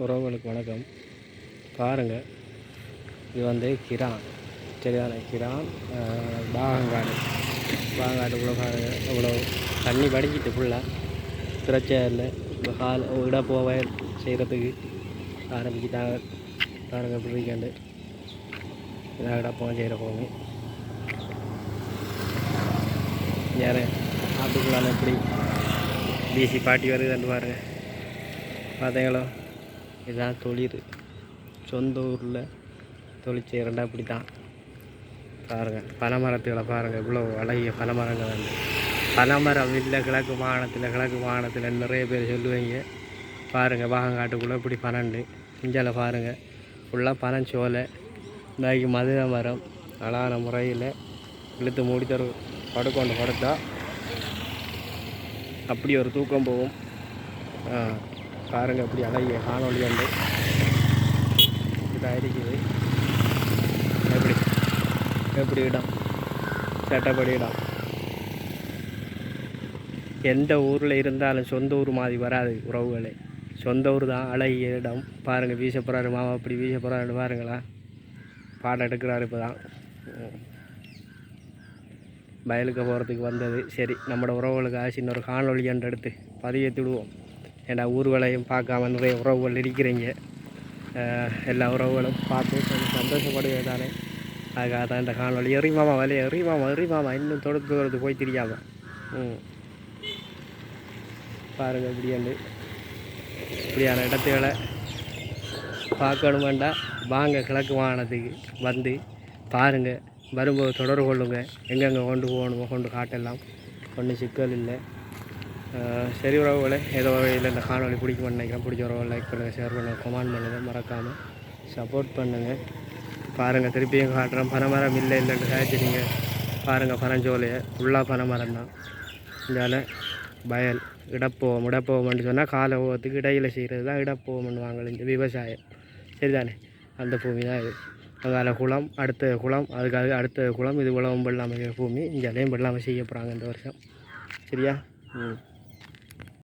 உறவுகளுக்கு வணக்கம். பாருங்கள், இது வந்து கிரான், சரிதானே? கிரான் பாகங்காடு. பாகங்காட்டுக்குள்ளே பாருங்கள், இவ்வளோ தண்ணி வடிச்சிட்டு ஃபுல்லாக பிரச்சனை இல்லை. இப்போ கால் விட போக செய்கிறதுக்கு ஆரம்பிச்சுட்டாங்க. பாருங்கள் இப்படி வீக்கெண்டு இதாக இடப்போம் செய்கிற போங்க. யார் ஆட்டுக்குள்ளான எப்படி பிசி பாட்டி வருதுன்னு பாருங்கள். பார்த்தீங்களோ, இதுதான் தொழில். சொந்த ஊரில் தொழில் செய்கிறண்டா அப்படி தான். பாருங்கள் பனைமரத்துகளை பாருங்கள், இவ்வளோ அழகிய பனைமரங்கள் வந்து. பனைமரம் இல்லை கிழக்கு மாகாணத்தில் நிறைய பேர் சொல்லுவீங்க. பாருங்கள் பாகங்காட்டுக்குள்ளே இப்படி பனண்டு இஞ்சால் பாருங்கள் ஃபுல்லாக பனஞ்சோலை. இன்றைக்கு மதுரை மரம் அழகான முறையில் இழுத்து மூடி தரு படுக்கொண்டு படுத்தா அப்படி ஒரு தூக்கம் போகும். பாருங்கள் அப்படி அழகிய காணொலி வந்து இதாக இருக்குது. எப்படி இடம், சட்டப்படி இடம். எந்த ஊரில் இருந்தாலும் சொந்த ஊர் மாதிரி வராது உறவுகளே. சொந்த ஊர் தான் அழகிய இடம். பாருங்கள் வீச போகிறாரு மாமா, அப்படி வீச போகிறாரு பாருங்களா. பாடம் எடுக்கிறாரு இப்போ தான். வயலுக்கு போகிறதுக்கு வந்தது. சரி, நம்மளோட உறவுகளுக்கு ஆச்சு இன்னொரு காணொலி என்று எடுத்து பதிவேற்றிடுவோம். ஏன்னா ஊர்களையும் பார்க்காம நிறைய உறவுகள் இருக்கிறீங்க. எல்லா உறவுகளும் பார்த்து கொஞ்சம் சந்தோஷப்படுவது தானே. அதுக்காக தான் இந்த காணொலி. எறிமாமா வலையை எறிமாமா இன்னும் தொடுத்து போய் தெரியாமல். பாருங்கள் இப்படியான இடத்துகளை பார்க்கணுமெண்டா வாங்க கிழக்கு மாகாணத்துக்கு வந்து பாருங்கள். வரும்போது தொடர்பு கொள்ளுங்க. எங்கெங்கே கொண்டு போகணுமோ கொண்டு காட்டெல்லாம் ஒன்றும் சிக்கல் இல்லை. சரி உறவுகளை, ஏதோ வகையில் இந்த காணொலி பிடிக்கும்னு நினைக்கிறேன். பிடிச்ச உறவுகள் லைக் பண்ணுங்கள், ஷேர் பண்ணுங்கள், கமெண்ட் பண்ணுங்கள், மறக்காமல் சப்போர்ட் பண்ணுங்கள். பாருங்கள் திருப்பியும் காட்டுறோம். பனைமரம் இல்லைன்ட்டு சாய்ச்சிட்டிங்க. பாருங்கள் பனஞ்சோலையை ஃபுல்லாக பனைமரம் தான். இதால் வயல் இடப்போவம்னு சொன்னால் காலை போகிறதுக்கு இடையில் செய்கிறது தான் இடப்போவம்னு வாங்கல இந்த விவசாயம், சரிதானே? அந்த பூமி தான் இது. அதில் குளம், அடுத்த குளம், அதுக்காக அடுத்த குளம். இது உலகம் வெள்ளாமை பூமி. இங்கே அதையும் வெள்ளாமை செய்ய போகிறாங்க இந்த வருஷம், சரியா?